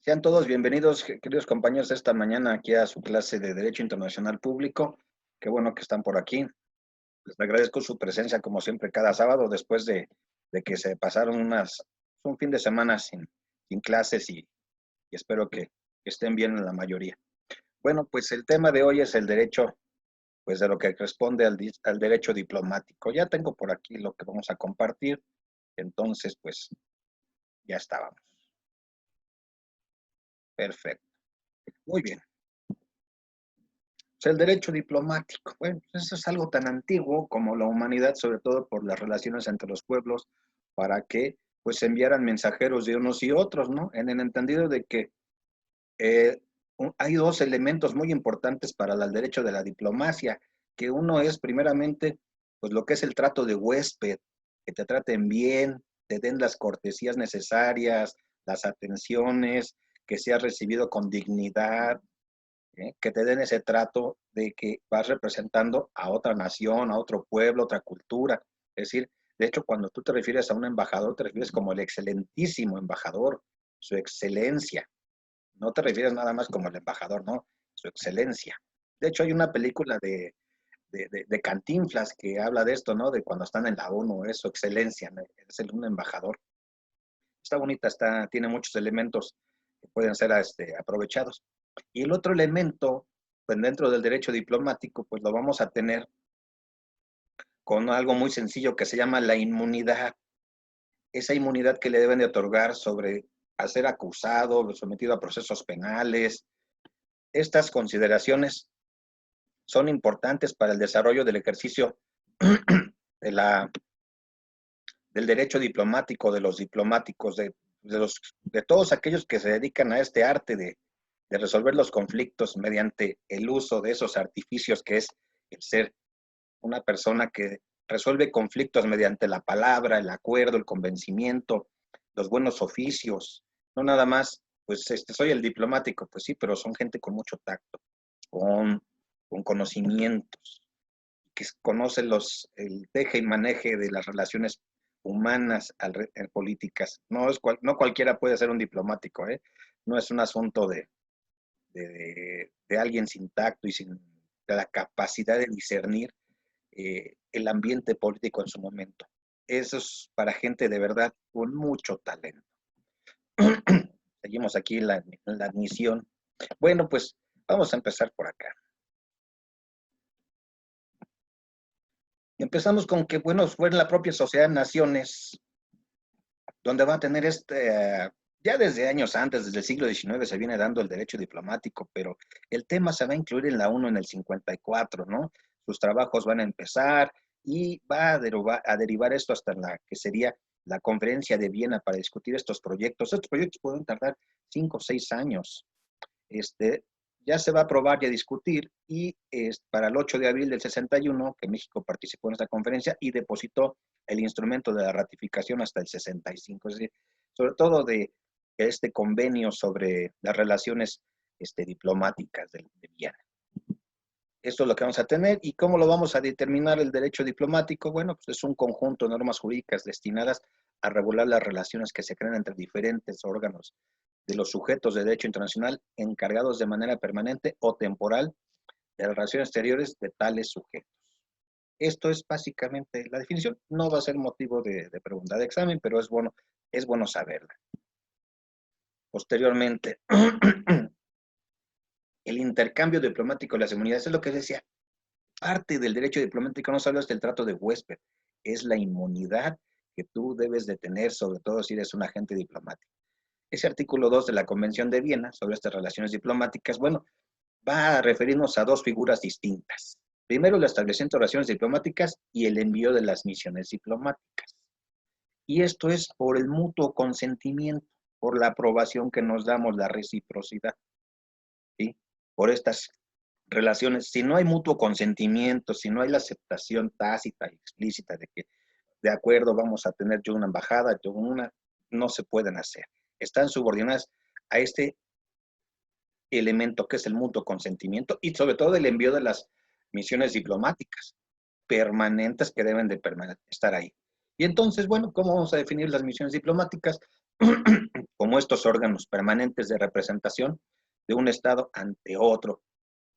Sean todos bienvenidos, queridos compañeros, esta mañana aquí a su clase de Derecho Internacional Público. Qué bueno que están por aquí. Les agradezco su presencia, como siempre, cada sábado, después de que se pasaron un fin de semana sin clases y espero que estén bien en la mayoría. Bueno, pues el tema de hoy es el derecho, pues de lo que responde al derecho diplomático. Ya tengo por aquí lo que vamos a compartir, entonces, pues ya estábamos. Perfecto. Muy bien. Sea, el derecho diplomático, bueno, pues eso es algo tan antiguo como la humanidad, sobre todo por las relaciones entre los pueblos, para que pues se enviaran mensajeros de unos y otros, ¿no? En el entendido de que hay dos elementos muy importantes para el derecho de la diplomacia, que uno es primeramente pues lo que es el trato de huésped, que te traten bien, te den las cortesías necesarias, las atenciones, que seas recibido con dignidad, que te den ese trato de que vas representando a otra nación, a otro pueblo, otra cultura. Es decir, de hecho, cuando tú te refieres a un embajador, te refieres como el excelentísimo embajador, su excelencia. No te refieres nada más como el embajador, no, su excelencia. De hecho, hay una película de Cantinflas que habla de esto, ¿no? De cuando están en la ONU, es su excelencia, ¿no? Es un embajador. Está bonita, tiene muchos elementos que pueden ser aprovechados. Y el otro elemento, pues dentro del derecho diplomático, pues lo vamos a tener con algo muy sencillo que se llama la inmunidad. Esa inmunidad que le deben de otorgar sobre al ser acusado, sometido a procesos penales. Estas consideraciones son importantes para el desarrollo del ejercicio de del derecho diplomático, de los diplomáticos, de todos aquellos que se dedican a este arte de resolver los conflictos mediante el uso de esos artificios que es el ser una persona que resuelve conflictos mediante la palabra, el acuerdo, el convencimiento, los buenos oficios. No nada más, pues soy el diplomático, pues sí, pero son gente con mucho tacto, con, con conocimientos, que conoce el teje y maneje de las relaciones humanas políticas. No cualquiera puede ser un diplomático, ¿eh? No es un asunto de alguien sin tacto y sin la capacidad de discernir el ambiente político en su momento. Eso es para gente de verdad con mucho talento. Seguimos aquí en la admisión. Bueno, pues vamos a empezar por acá. Empezamos con que, bueno, fue en la propia Sociedad de Naciones donde va a tener ya desde años antes, desde el siglo XIX se viene dando el derecho diplomático, pero el tema se va a incluir en la ONU en el 54, ¿no? Sus trabajos van a empezar y va a derivar esto hasta la que sería la conferencia de Viena para discutir estos proyectos. Estos proyectos pueden tardar 5 o 6 años. Ya se va a aprobar y a discutir y para el 8 de abril del 61, que México participó en esta conferencia y depositó el instrumento de la ratificación hasta el 65, es decir, sobre todo de este convenio sobre las relaciones diplomáticas de Viena. Esto es lo que vamos a tener. ¿Y cómo lo vamos a determinar el derecho diplomático? Bueno, pues es un conjunto de normas jurídicas destinadas a regular las relaciones que se crean entre diferentes órganos de los sujetos de derecho internacional encargados de manera permanente o temporal de las relaciones exteriores de tales sujetos. Esto es básicamente la definición. No va a ser motivo de pregunta de examen, pero es bueno saberla. Posteriormente, el intercambio diplomático de las inmunidades es lo que decía. Parte del derecho diplomático no solo es el trato de huésped, es la inmunidad que tú debes de tener, sobre todo si eres un agente diplomático. Ese artículo 2 de la Convención de Viena sobre estas relaciones diplomáticas, bueno, va a referirnos a dos figuras distintas. Primero, el establecimiento de relaciones diplomáticas y el envío de las misiones diplomáticas. Y esto es por el mutuo consentimiento, por la aprobación que nos damos, la reciprocidad, ¿sí? Por estas relaciones. Si no hay mutuo consentimiento, si no hay la aceptación tácita y explícita de que, de acuerdo, vamos a tener yo una embajada, yo una, no se pueden hacer. Están subordinadas a este elemento que es el mutuo consentimiento y sobre todo el envío de las misiones diplomáticas permanentes que deben estar ahí. Y entonces, bueno, ¿cómo vamos a definir las misiones diplomáticas? Como como estos órganos permanentes de representación de un Estado ante otro,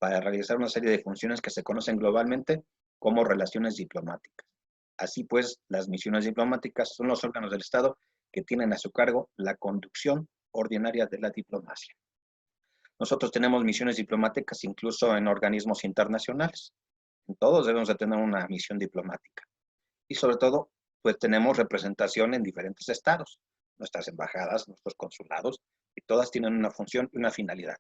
para realizar una serie de funciones que se conocen globalmente como relaciones diplomáticas. Así pues, las misiones diplomáticas son los órganos del Estado que tienen a su cargo la conducción ordinaria de la diplomacia. Nosotros tenemos misiones diplomáticas incluso en organismos internacionales. Todos debemos de tener una misión diplomática. Y sobre todo, pues tenemos representación en diferentes estados, nuestras embajadas, nuestros consulados, y todas tienen una función y una finalidad.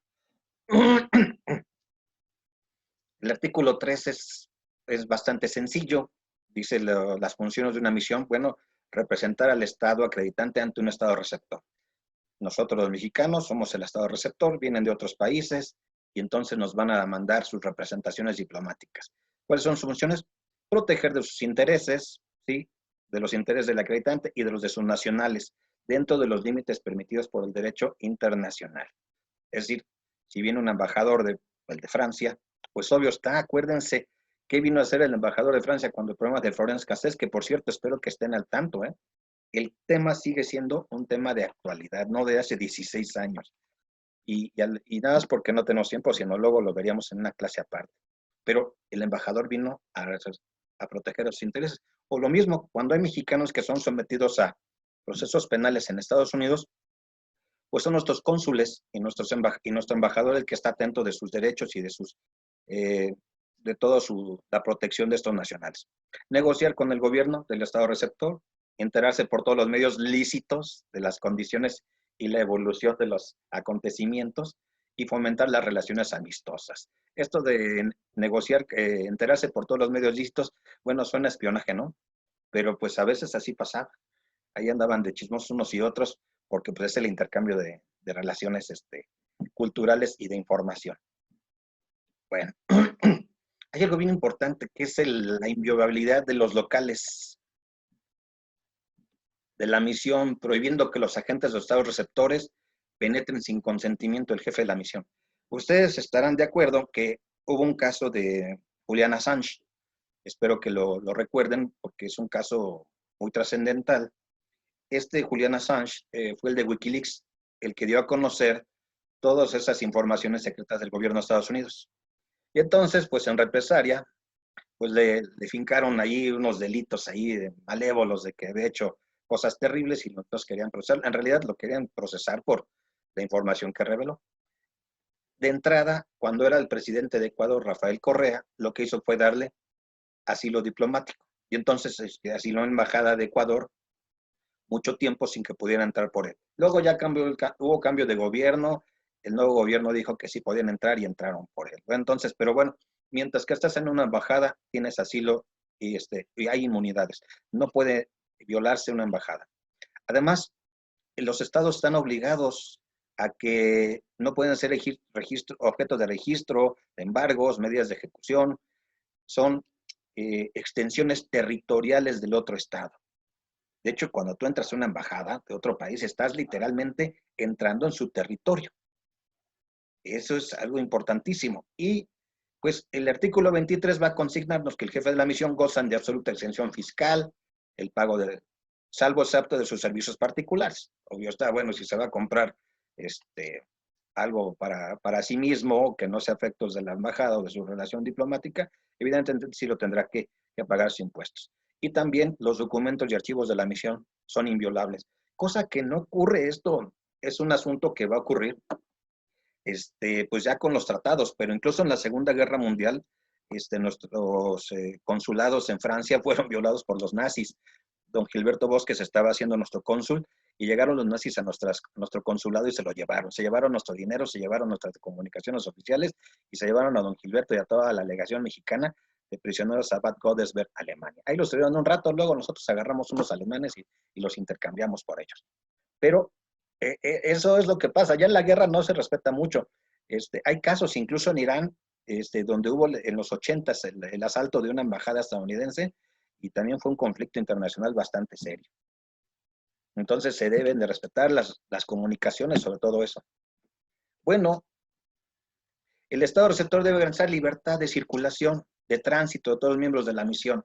El artículo 3 es bastante sencillo. Dice las funciones de una misión, bueno, representar al Estado acreditante ante un Estado receptor. Nosotros los mexicanos somos el Estado receptor, vienen de otros países y entonces nos van a mandar sus representaciones diplomáticas. ¿Cuáles son sus funciones? Proteger de sus intereses, ¿sí? De los intereses del acreditante y de los de sus nacionales, dentro de los límites permitidos por el derecho internacional. Es decir, si viene un embajador de Francia, pues obvio está, acuérdense qué vino a hacer el embajador de Francia cuando el problema de Florence Cassés, que por cierto espero que estén al tanto, el tema sigue siendo un tema de actualidad, no de hace 16 años. Y nada más porque no tenemos tiempo, sino luego lo veríamos en una clase aparte. Pero el embajador vino a proteger los intereses. O lo mismo, cuando hay mexicanos que son sometidos a procesos penales en Estados Unidos, pues son nuestros cónsules y nuestro embajador el que está atento de sus derechos y de toda la protección de estos nacionales. Negociar con el gobierno del Estado receptor, enterarse por todos los medios lícitos de las condiciones y la evolución de los acontecimientos y fomentar las relaciones amistosas. Esto de negociar, enterarse por todos los medios lícitos, bueno, suena espionaje, ¿no? Pero pues a veces así pasaba. Ahí andaban de chismosos unos y otros, porque pues es el intercambio de relaciones culturales y de información. Bueno, hay algo bien importante que es la inviolabilidad de los locales de la misión, prohibiendo que los agentes de los estados receptores penetren sin consentimiento del jefe de la misión. Ustedes estarán de acuerdo que hubo un caso de Julian Assange, espero que lo recuerden porque es un caso muy trascendental. Julian Assange fue el de Wikileaks, el que dio a conocer todas esas informaciones secretas del gobierno de Estados Unidos. Y entonces, pues en represalia, pues le fincaron ahí unos delitos ahí malévolos de que había hecho cosas terribles y nosotros querían procesar. En realidad lo querían procesar por la información que reveló. De entrada, cuando era el presidente de Ecuador, Rafael Correa, lo que hizo fue darle asilo diplomático. Y entonces asiló en la embajada de Ecuador mucho tiempo sin que pudiera entrar por él. Luego ya hubo cambio de gobierno, el nuevo gobierno dijo que sí podían entrar y entraron por él. Entonces, pero bueno, mientras que estás en una embajada, tienes asilo y hay inmunidades. No puede violarse una embajada. Además, los estados están obligados a que no pueden ser objeto de registro, de embargos, medidas de ejecución, son extensiones territoriales del otro estado. De hecho, cuando tú entras a una embajada de otro país, estás literalmente entrando en su territorio. Eso es algo importantísimo. Y pues el artículo 23 va a consignarnos que el jefe de la misión gozan de absoluta exención fiscal, el pago salvo excepto de sus servicios particulares. Obvio está, bueno, si se va a comprar algo para sí mismo, que no sea efectos de la embajada o de su relación diplomática, evidentemente sí lo tendrá que pagar sus impuestos. Y también los documentos y archivos de la misión son inviolables. Cosa que no ocurre, esto es un asunto que va a ocurrir pues ya con los tratados, pero incluso en la Segunda Guerra Mundial, nuestros consulados en Francia fueron violados por los nazis. Don Gilberto Bosques estaba haciendo nuestro cónsul y llegaron los nazis a nuestro consulado y se lo llevaron. Se llevaron nuestro dinero, se llevaron nuestras comunicaciones oficiales y se llevaron a don Gilberto y a toda la legación mexicana de prisioneros a Bad Godesberg, Alemania. Ahí los tuvieron un rato, luego nosotros agarramos unos alemanes y los intercambiamos por ellos. Pero eso es lo que pasa. Ya en la guerra no se respeta mucho. Hay casos, incluso en Irán, donde hubo en los 80s el asalto de una embajada estadounidense y también fue un conflicto internacional bastante serio. Entonces se deben de respetar las comunicaciones sobre todo eso. Bueno, el Estado receptor debe garantizar libertad de circulación, de tránsito de todos los miembros de la misión,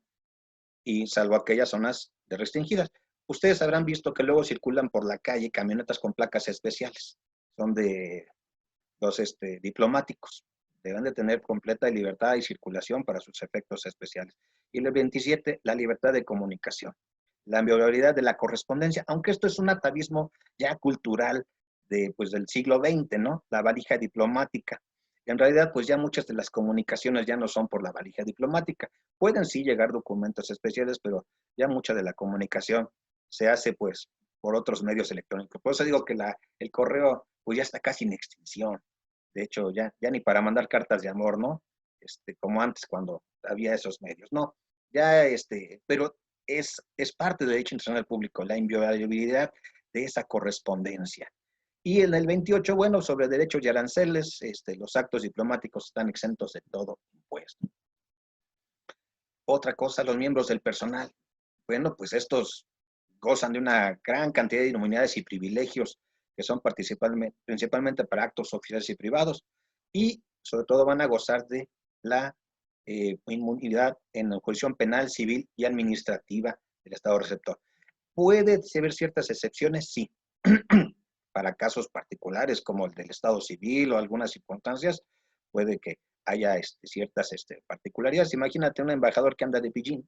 y salvo aquellas zonas restringidas. Ustedes habrán visto que luego circulan por la calle camionetas con placas especiales. Son de los diplomáticos. Deben de tener completa libertad y circulación para sus efectos especiales. Y el 27, la libertad de comunicación. La inviolabilidad de la correspondencia, aunque esto es un atavismo ya cultural pues, del siglo XX, ¿no? La valija diplomática. En realidad, pues ya muchas de las comunicaciones ya no son por la valija diplomática. Pueden sí llegar documentos especiales, pero ya mucha de la comunicación se hace pues por otros medios electrónicos. Por eso digo que el correo pues ya está casi en extinción. De hecho, ya ni para mandar cartas de amor, ¿no? Como antes cuando había esos medios, ¿no? Ya, pero es parte del derecho internacional público, la inviolabilidad de esa correspondencia. Y en el 28, bueno, sobre derechos y aranceles, los actos diplomáticos están exentos de todo impuesto. Otra cosa, los miembros del personal. Bueno, pues estos gozan de una gran cantidad de inmunidades y privilegios que son principalmente para actos oficiales y privados, y sobre todo van a gozar de la inmunidad en la jurisdicción penal, civil y administrativa del Estado receptor. ¿Puede haber ciertas excepciones? Sí. Para casos particulares como el del Estado civil o algunas circunstancias, puede que haya ciertas particularidades. Imagínate un embajador que anda de pillín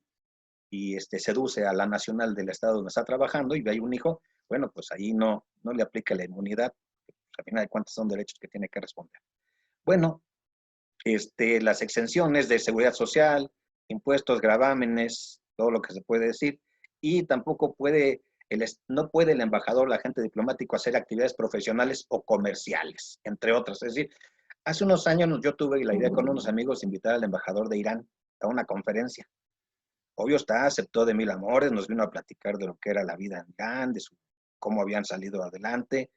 y seduce a la nacional del estado donde está trabajando y hay un hijo, bueno, pues ahí no le aplica la inmunidad, pues al final de cuentas son derechos que tiene que responder. Bueno, las exenciones de seguridad social, impuestos, gravámenes, todo lo que se puede decir, y tampoco no puede el embajador, el agente diplomático hacer actividades profesionales o comerciales, entre otras. Es decir, hace unos años yo tuve la idea con unos amigos de invitar al embajador de Irán a una conferencia. Obvio aceptó de mil amores, nos vino a platicar de lo que era la vida en Irán, de cómo habían salido adelante,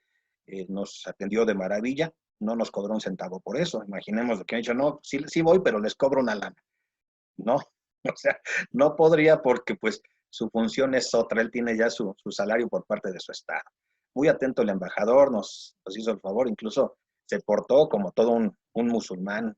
nos atendió de maravilla, no nos cobró un centavo por eso. Imaginemos lo que han dicho, no, sí voy, pero les cobro una lana. No, o sea, no podría porque pues su función es otra, él tiene ya su salario por parte de su estado. Muy atento el embajador, nos hizo el favor, incluso se portó como todo un musulmán.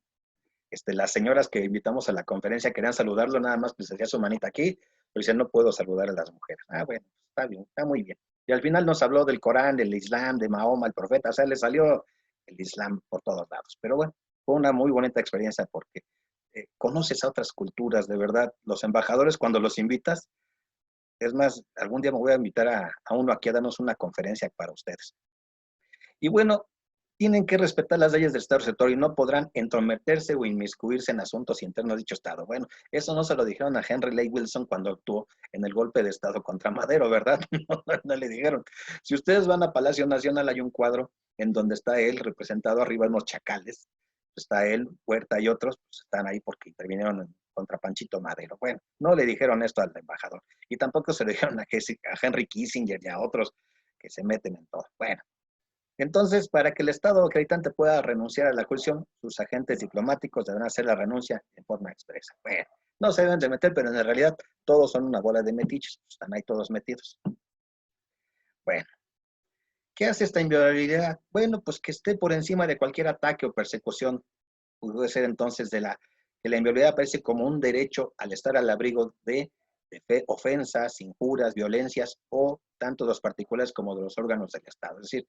Las señoras que invitamos a la conferencia querían saludarlo, nada más pues hacía su manita aquí, pero dice, no puedo saludar a las mujeres. Ah, bueno, está bien, está muy bien. Y al final nos habló del Corán, del Islam, de Mahoma, el profeta, o sea, le salió el Islam por todos lados. Pero bueno, fue una muy bonita experiencia porque conoces a otras culturas, de verdad. Los embajadores, cuando los invitas, es más, algún día me voy a invitar a uno aquí a darnos una conferencia para ustedes. Y bueno, tienen que respetar las leyes del Estado receptor y no podrán entrometerse o inmiscuirse en asuntos internos de dicho Estado. Bueno, eso no se lo dijeron a Henry Lay Wilson cuando actuó en el golpe de Estado contra Madero, ¿verdad? No le dijeron. Si ustedes van a Palacio Nacional, hay un cuadro en donde está él representado arriba unos chacales. Está él, Huerta y otros, pues están ahí porque intervinieron contra Panchito Madero. Bueno, no le dijeron esto al embajador. Y tampoco se lo dijeron a Henry Kissinger y a otros que se meten en todo. Bueno, entonces, para que el Estado acreditante pueda renunciar a la jurisdicción, sus agentes diplomáticos deberán hacer la renuncia en forma expresa. Bueno, no se deben de meter, pero en realidad todos son una bola de metiches, están ahí todos metidos. Bueno, ¿qué hace esta inviolabilidad? Bueno, pues que esté por encima de cualquier ataque o persecución. Puede ser entonces que la inviolabilidad aparece como un derecho al estar al abrigo de ofensas, injurias, violencias, o tanto de los particulares como de los órganos del Estado. Es decir,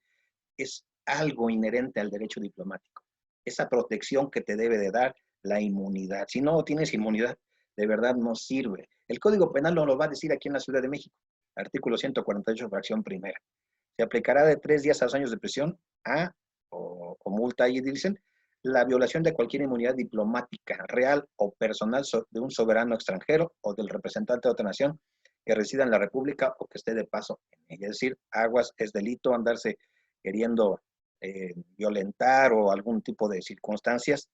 es algo inherente al derecho diplomático. Esa protección que te debe de dar la inmunidad. Si no tienes inmunidad, de verdad no sirve. El Código Penal no lo va a decir aquí en la Ciudad de México. Artículo 148, fracción primera. Se aplicará de 3 días a 2 años de prisión o multa, y dicen, la violación de cualquier inmunidad diplomática, real o personal de un soberano extranjero o del representante de otra nación que resida en la República o que esté de paso en ella. Es decir, aguas, es delito andarse queriendo violentar o algún tipo de circunstancias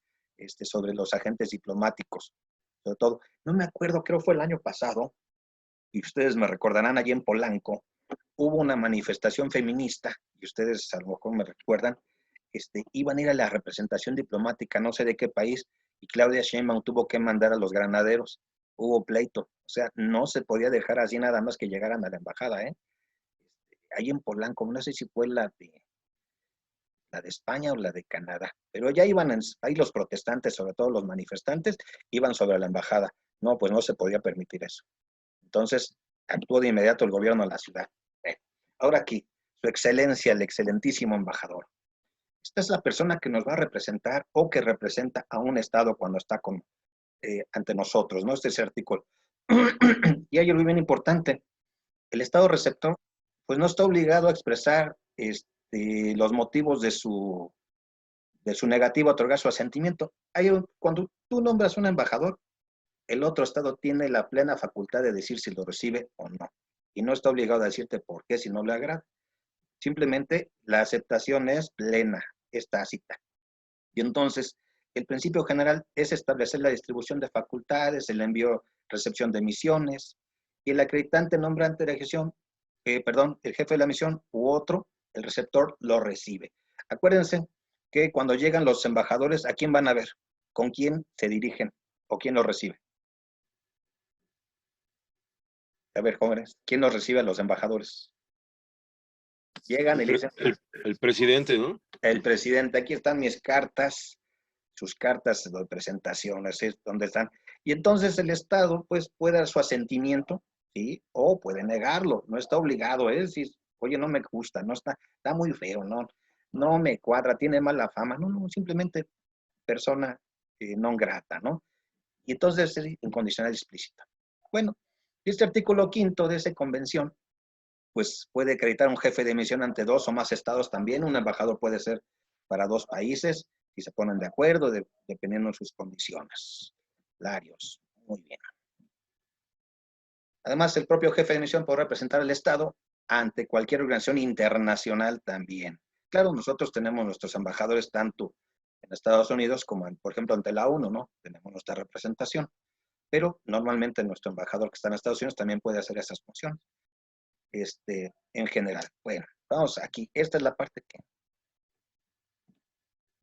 sobre los agentes diplomáticos. Sobre todo, no me acuerdo, creo fue el año pasado, y ustedes me recordarán, allí en Polanco, hubo una manifestación feminista, y ustedes a lo mejor me recuerdan, iban a ir a la representación diplomática, no sé de qué país, y Claudia Sheinbaum tuvo que mandar a los granaderos. Hubo pleito, o sea, no se podía dejar así nada más que llegaran a la embajada, ahí en Polanco, no sé si fue la de España o la de Canadá, pero ya iban ahí los protestantes, sobre todo los manifestantes, iban sobre la embajada. No, pues no se podía permitir eso. Entonces, Actuó de inmediato el gobierno de la ciudad. Ahora aquí, su excelencia, el excelentísimo embajador. Esta es la persona que nos va a representar o que representa a un Estado cuando está ante nosotros, ¿no? Este es el artículo. Y hay algo bien importante. El Estado receptor, pues no está obligado a expresar los motivos de su negativa a otorgar su asentimiento. Cuando tú nombras un embajador, el otro Estado tiene la plena facultad de decir si lo recibe o no. Y no está obligado a decirte por qué si no le agrada. Simplemente la aceptación es plena, es tácita. Y entonces, el principio general es establecer la distribución de facultades, el envío, recepción de misiones, y el acreditante nombra ante la gestión, el jefe de la misión u otro, el receptor lo recibe. Acuérdense que cuando llegan los embajadores, ¿a quién van a ver? ¿Con quién se dirigen? ¿O quién los recibe? A ver, jóvenes, ¿quién los recibe a los embajadores? Llegan y le dicen, el presidente, ¿no? el presidente, aquí están mis cartas, sus cartas de presentación, así es donde están. Y entonces el Estado, pues, puede dar su asentimiento, ¿sí? O puede negarlo, no está obligado, es decir, oye, no me gusta, no está muy feo, no me cuadra, tiene mala fama, no, simplemente persona non grata, ¿no? Y entonces es incondicional y explícita. Bueno, este artículo 5 de esa convención, pues puede acreditar un jefe de misión ante 2 o más estados también, un embajador puede ser para 2 países, si se ponen de acuerdo, dependiendo de sus condiciones. Larios, muy bien. Además, el propio jefe de misión podrá representar al Estado ante cualquier organización internacional también. Claro, nosotros tenemos nuestros embajadores tanto en Estados Unidos como, por ejemplo, ante la ONU, ¿no? Tenemos nuestra representación. Pero normalmente nuestro embajador que está en Estados Unidos también puede hacer esas funciones. En general. Bueno, vamos aquí. Esta es la parte que...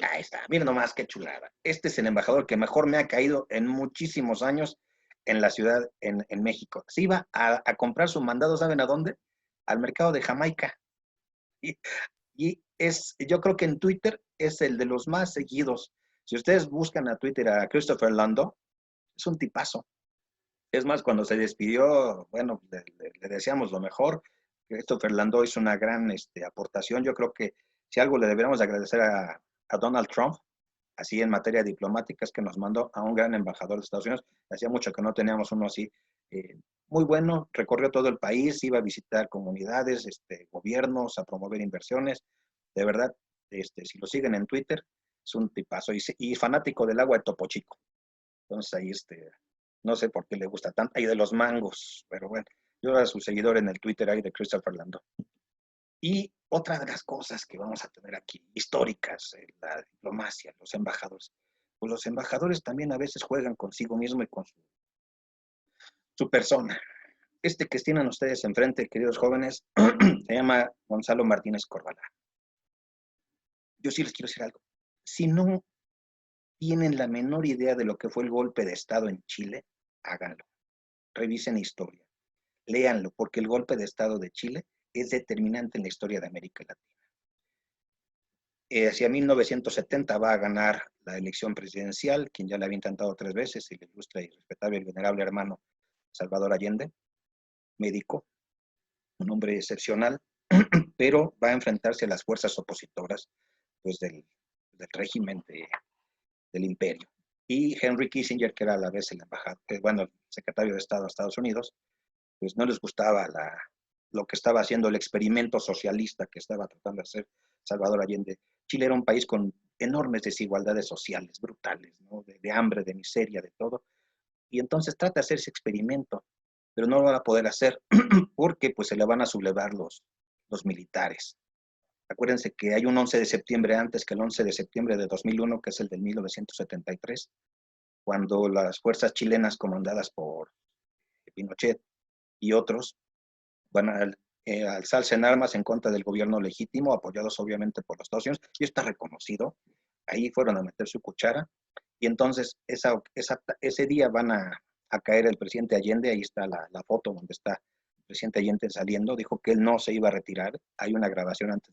Ahí está. Miren nomás qué chulada. Este es el embajador que mejor me ha caído en muchísimos años en la ciudad, en México. Se iba a comprar su mandado, ¿saben a dónde? Al mercado de Jamaica. Y yo creo que en Twitter es el de los más seguidos. Si ustedes buscan a Twitter a Christopher Lando, es un tipazo. Es más, cuando se despidió, bueno, le deseamos lo mejor. Christopher Landau hizo una gran aportación. Yo creo que si algo le deberíamos agradecer a Donald Trump, así en materia diplomática, es que nos mandó a un gran embajador de Estados Unidos. Hacía mucho que no teníamos uno así. Muy bueno, recorrió todo el país, iba a visitar comunidades, gobiernos, a promover inversiones. De verdad, si lo siguen en Twitter, es un tipazo. Y fanático del agua de Topo Chico. Entonces ahí no sé por qué le gusta tanto, y de los mangos, pero bueno, yo era su seguidor en el Twitter ahí de Christopher Lando. Y otra de las cosas que vamos a tener aquí, históricas, la diplomacia, los embajadores. Pues los embajadores también a veces juegan consigo mismo y con su persona. Este que tienen ustedes enfrente, queridos jóvenes, se llama Gonzalo Martínez Corbalán. Yo sí les quiero decir algo. Si no tienen la menor idea de lo que fue el golpe de Estado en Chile, háganlo. Revisen historia. Léanlo, porque el golpe de Estado de Chile es determinante en la historia de América Latina. Hacia 1970 va a ganar la elección presidencial, quien ya la había intentado 3 veces, el ilustre y respetable y venerable hermano Salvador Allende, médico, un hombre excepcional, pero va a enfrentarse a las fuerzas opositoras pues, del régimen del imperio. Y Henry Kissinger, que era a la vez el secretario de Estado de Estados Unidos, pues no les gustaba lo que estaba haciendo el experimento socialista que estaba tratando de hacer Salvador Allende. Chile era un país con enormes desigualdades sociales, brutales, ¿no? de hambre, de miseria, de todo. Y entonces trata de hacer ese experimento, pero no lo van a poder hacer porque pues se le van a sublevar los militares. Acuérdense que hay un 11 de septiembre antes que el 11 de septiembre de 2001, que es el del 1973, cuando las fuerzas chilenas comandadas por Pinochet y otros van a alzarse en armas en contra del gobierno legítimo, apoyados obviamente por los Estados Unidos, y está reconocido. Ahí fueron a meter su cuchara, y entonces ese día van a caer el presidente Allende. Ahí está la foto donde está el presidente Allende saliendo. Dijo que él no se iba a retirar. Hay una grabación antes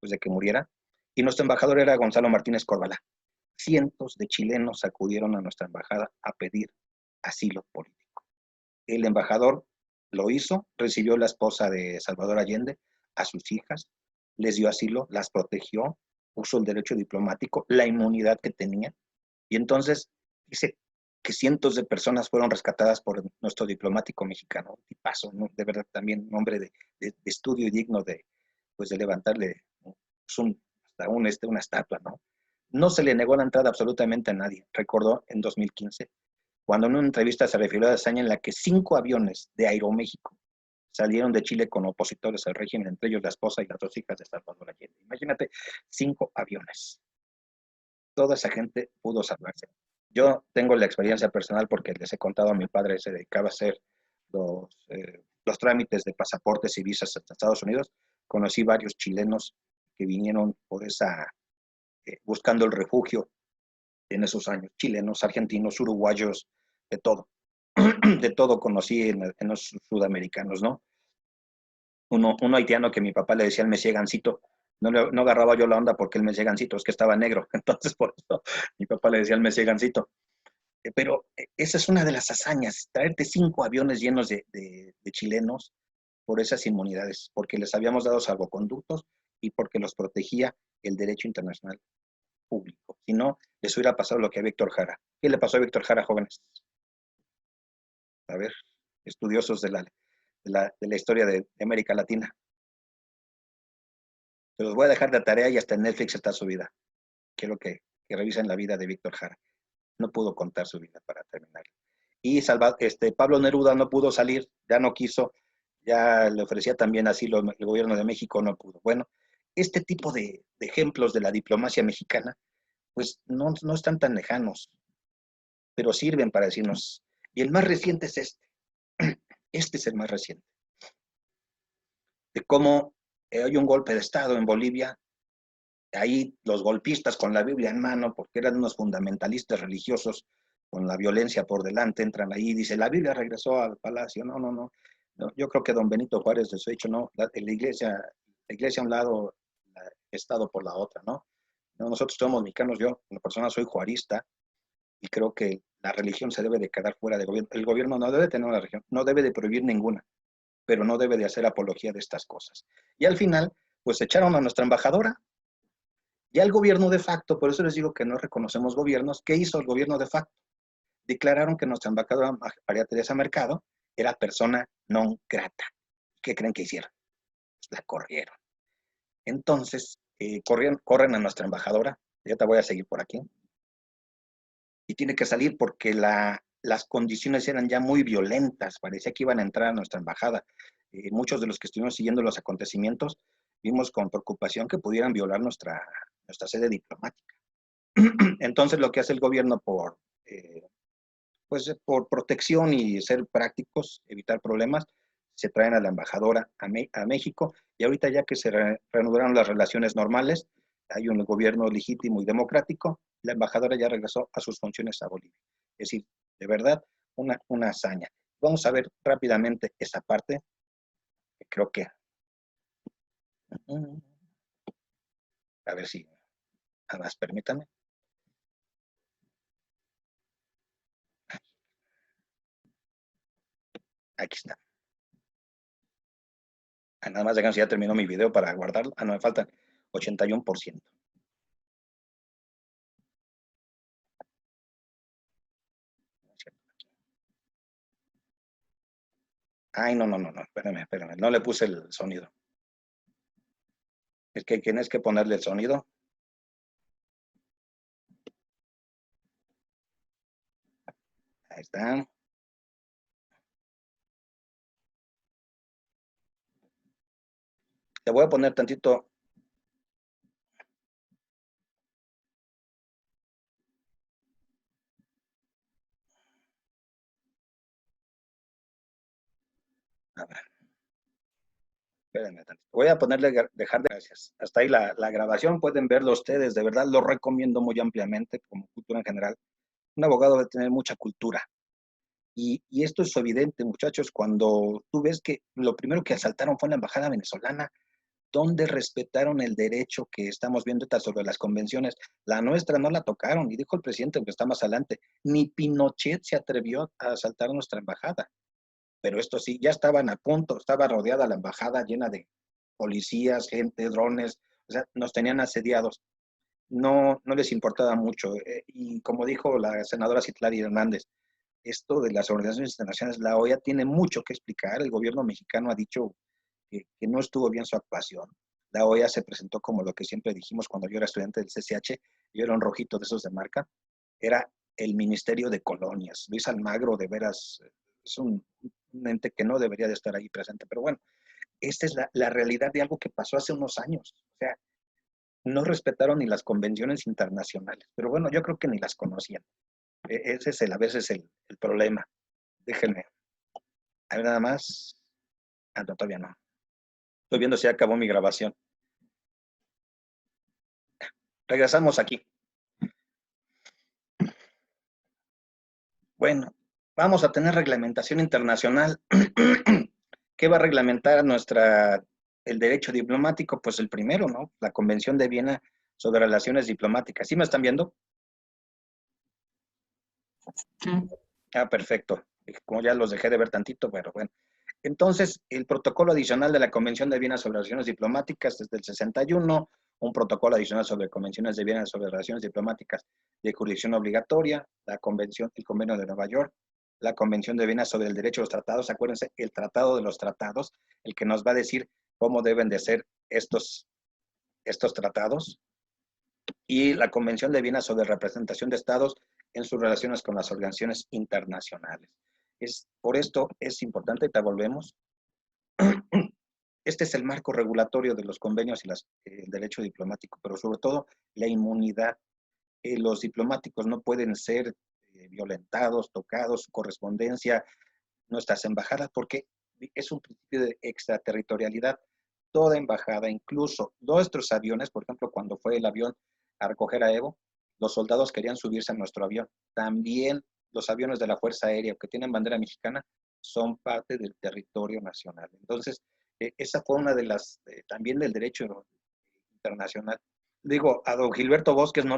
de que muriera. Y nuestro embajador era Gonzalo Martínez Corbalán. Cientos de chilenos acudieron a nuestra embajada a pedir asilo político. El embajador Lo hizo, recibió la esposa de Salvador Allende, a sus hijas, les dio asilo, las protegió, usó el derecho diplomático, la inmunidad que tenía, y entonces dice que cientos de personas fueron rescatadas por nuestro diplomático mexicano, tipazo, ¿no? De verdad también un hombre de estudio y digno pues de levantarle pues hasta una estatua, ¿no? No se le negó la entrada absolutamente a nadie. Recordó en 2015, cuando en una entrevista se refirió a la hazaña en la que 5 aviones de Aeroméxico salieron de Chile con opositores al régimen, entre ellos la esposa y las 2 hijas de Salvador Allende. Imagínate, 5 aviones. Toda esa gente pudo salvarse. Yo tengo la experiencia personal porque les he contado a mi padre, se dedicaba a hacer los trámites de pasaportes y visas a Estados Unidos. Conocí varios chilenos que vinieron por buscando el refugio en esos años. Chilenos, argentinos, uruguayos, de todo. De todo conocí en los sudamericanos, ¿no? Uno haitiano que mi papá le decía el Messi Gancito, no agarraba yo la onda porque el Messi Gancito es que estaba negro, entonces por eso mi papá le decía el Messi Gancito. Pero esa es una de las hazañas, traerte 5 aviones llenos de chilenos por esas inmunidades, porque les habíamos dado salvoconductos y porque los protegía el derecho internacional público. Si no, les hubiera pasado lo que a Víctor Jara. ¿Qué le pasó a Víctor Jara, jóvenes? A ver, estudiosos de la historia de América Latina. Se los voy a dejar de tarea y hasta en Netflix está su vida. Quiero que revisen la vida de Víctor Jara. No pudo contar su vida para terminar. Y Pablo Neruda no pudo salir, ya no quiso, ya le ofrecía también asilo el gobierno de México, no pudo. Bueno, este tipo de ejemplos de la diplomacia mexicana, pues no están tan lejanos, pero sirven para decirnos. Y el más reciente es este. Este es el más reciente. De cómo hay un golpe de Estado en Bolivia, ahí los golpistas con la Biblia en mano, porque eran unos fundamentalistas religiosos con la violencia por delante, entran ahí y dice, la Biblia regresó al palacio. No. Yo creo que don Benito Juárez les ha dicho, no, la iglesia a un lado, el Estado por la otra, ¿no? No, nosotros somos mexicanos, yo, una persona soy juarista, y creo que la religión se debe de quedar fuera del gobierno. El gobierno no debe tener una religión, no debe de prohibir ninguna, pero no debe de hacer apología de estas cosas. Y al final, pues echaron a nuestra embajadora. Ya el gobierno de facto, por eso les digo que no reconocemos gobiernos, ¿qué hizo el gobierno de facto? Declararon que nuestra embajadora María Teresa Mercado era persona non grata. ¿Qué creen que hicieron? Pues la corrieron. Entonces, corren a nuestra embajadora, ya te voy a seguir por aquí, y tiene que salir porque las condiciones eran ya muy violentas, parecía que iban a entrar a nuestra embajada. Muchos de los que estuvimos siguiendo los acontecimientos vimos con preocupación que pudieran violar nuestra sede diplomática. Entonces, lo que hace el gobierno pues por protección y ser prácticos, evitar problemas, se traen a la embajadora a México, y ahorita ya que se reanudaron las relaciones normales, hay un gobierno legítimo y democrático, la embajadora ya regresó a sus funciones a Bolivia. Es decir, de verdad, una hazaña. Vamos a ver rápidamente esa parte, que creo que... A ver si... Nada más, permítanme. Aquí está. Nada más déjenme si ya terminó mi video para guardarlo. No, me faltan 81%. Ay, no, espérame. No le puse el sonido. Es que tienes que ponerle el sonido. Ahí está. Le voy a poner tantito. A ver, espérenme tantito. Voy a ponerle, dejar de gracias. Hasta ahí la grabación. Pueden verlo ustedes. De verdad, lo recomiendo muy ampliamente como cultura en general. Un abogado debe tener mucha cultura. Y esto es evidente, muchachos, cuando tú ves que lo primero que asaltaron fue la embajada venezolana, donde respetaron el derecho que estamos viendo sobre las convenciones. La nuestra no la tocaron, y dijo el presidente, aunque está más adelante, ni Pinochet se atrevió a asaltar nuestra embajada. pero esto sí, ya estaban a punto, estaba rodeada la embajada llena de policías, gente, drones, o sea, nos tenían asediados. No, no les importaba mucho. Y como dijo la senadora Citlali Hernández, esto de las organizaciones internacionales, la OEA tiene mucho que explicar. El gobierno mexicano ha dicho que no estuvo bien su actuación. La OEA se presentó como lo que siempre dijimos cuando yo era estudiante del CCH, yo era un rojito de esos de marca, era el Ministerio de Colonias. Luis Almagro, de veras, es un ente que no debería de estar ahí presente. Pero bueno, esta es la realidad de algo que pasó hace unos años. O sea, no respetaron ni las convenciones internacionales. Pero bueno, yo creo que ni las conocían. Ese es a veces el problema. Déjenme. A ver, nada más. Ah, no, todavía no. Estoy viendo si acabó mi grabación. Regresamos aquí. Bueno, vamos a tener reglamentación internacional. ¿Qué va a reglamentar el derecho diplomático? Pues el primero, ¿no? La Convención de Viena sobre Relaciones Diplomáticas. ¿Sí me están viendo? Sí. Ah, perfecto. Como ya los dejé de ver tantito, pero bueno. Entonces, el protocolo adicional de la Convención de Viena sobre Relaciones Diplomáticas desde el 61, un protocolo adicional sobre convenciones de Viena sobre relaciones diplomáticas de jurisdicción obligatoria, el Convenio de Nueva York, la Convención de Viena sobre el derecho a los tratados, acuérdense, el Tratado de los Tratados, el que nos va a decir cómo deben de ser estos tratados, y la Convención de Viena sobre representación de estados en sus relaciones con las organizaciones internacionales. Por esto es importante, te volvemos. Este es el marco regulatorio de los convenios y el derecho diplomático, pero sobre todo la inmunidad. Los diplomáticos no pueden ser violentados, tocados, su correspondencia, nuestras embajadas, porque es un principio de extraterritorialidad. Toda embajada, incluso nuestros aviones, por ejemplo, cuando fue el avión a recoger a Evo, los soldados querían subirse a nuestro avión. También los aviones de la Fuerza Aérea que tienen bandera mexicana son parte del territorio nacional. Entonces, esa fue una de las, también del derecho internacional. Digo, a don Gilberto Bosques no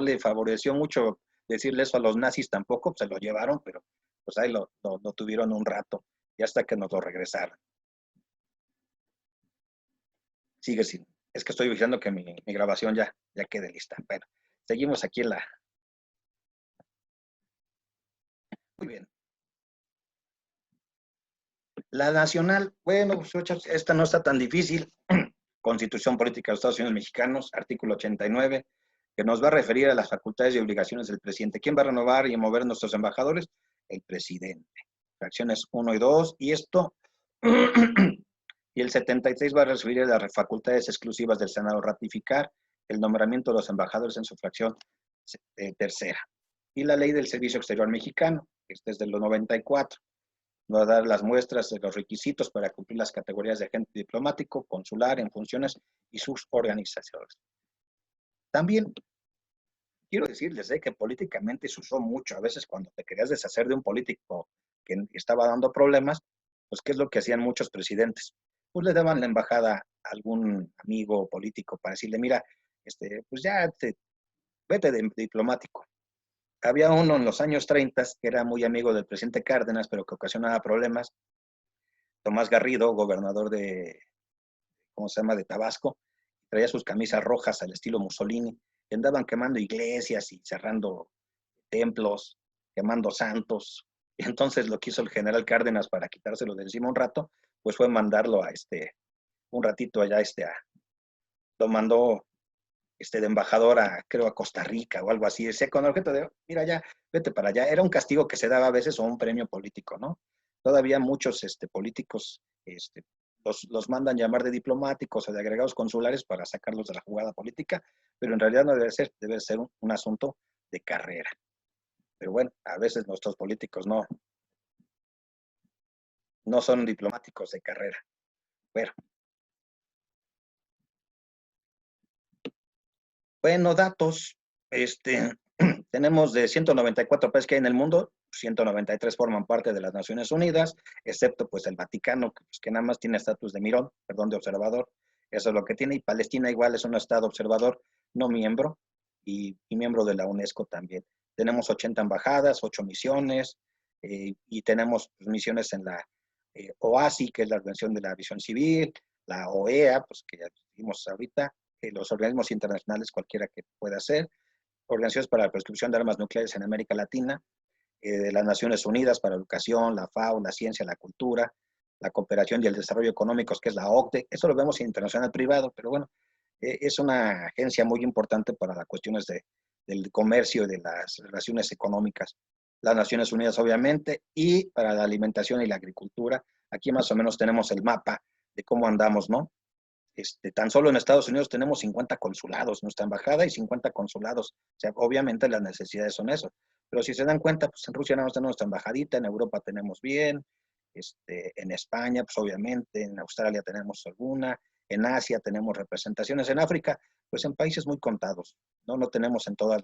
le favoreció mucho decirle eso a los nazis tampoco, se lo llevaron, pero pues ahí lo tuvieron un rato y hasta que nos lo regresaron. Sigue sin. Es que estoy vigilando que mi grabación ya quede lista. Bueno, seguimos aquí en la. Muy bien. La nacional, bueno, pues, esta no está tan difícil. Constitución Política de los Estados Unidos Mexicanos, artículo 89, que nos va a referir a las facultades y obligaciones del presidente. ¿Quién va a renovar y mover nuestros embajadores? El presidente. Fracciones 1 y 2, y esto, y el 76 va a referir a las facultades exclusivas del Senado, ratificar el nombramiento de los embajadores en su fracción tercera. Y la ley del Servicio Exterior Mexicano, que es desde los 94, va a dar las muestras de los requisitos para cumplir las categorías de agente diplomático, consular, en funciones y sus organizaciones. También quiero decirles que políticamente se usó mucho. A veces cuando te querías deshacer de un político que estaba dando problemas, pues ¿qué es lo que hacían muchos presidentes? Pues le daban la embajada a algún amigo político para decirle, mira, pues ya vete de diplomático. Había uno en los años 30 que era muy amigo del presidente Cárdenas, pero que ocasionaba problemas. Tomás Garrido, gobernador ¿cómo se llama?, de Tabasco, traía sus camisas rojas al estilo Mussolini, y andaban quemando iglesias y cerrando templos, quemando santos. Y entonces lo que hizo el general Cárdenas para quitárselo de encima un rato, pues fue mandarlo a un ratito allá, lo mandó de embajador creo, a Costa Rica o algo así, decía, con el objeto de, mira ya, vete para allá. Era un castigo que se daba a veces o un premio político, ¿no? Todavía muchos políticos los mandan llamar de diplomáticos o de agregados consulares para sacarlos de la jugada política, pero en realidad no debe ser un asunto de carrera. Pero bueno, a veces nuestros políticos no son diplomáticos de carrera. Bueno, datos. Tenemos de 194 países que hay en el mundo, 193 forman parte de las Naciones Unidas, excepto pues el Vaticano, que nada más tiene estatus de mirón, perdón, de observador. Eso es lo que tiene. Y Palestina igual es un estado observador, no miembro, y miembro de la UNESCO también. Tenemos 80 embajadas, 8 misiones, y tenemos pues, misiones en la OASI, que es la Organización de la Aviación Civil, la OEA, pues que ya vimos ahorita, los organismos internacionales, cualquiera que pueda ser, organizaciones para la prescripción de armas nucleares en América Latina, de las Naciones Unidas para la Educación, la FAO, la Ciencia, la Cultura, la Cooperación y el Desarrollo Económicos, que es la OCDE. Eso lo vemos en internacional privado, pero bueno, es una agencia muy importante para las cuestiones del comercio y de las relaciones económicas. Las Naciones Unidas, obviamente, y para la alimentación y la agricultura. Aquí más o menos tenemos el mapa de cómo andamos, ¿no? Tan solo en Estados Unidos tenemos 50 consulados, nuestra embajada y 50 consulados. O sea, obviamente las necesidades son eso. Pero si se dan cuenta, pues en Rusia no tenemos nuestra embajadita, en Europa tenemos bien, en España, pues obviamente, en Australia tenemos alguna, en Asia tenemos representaciones, en África, pues en países muy contados, ¿no? No tenemos en todas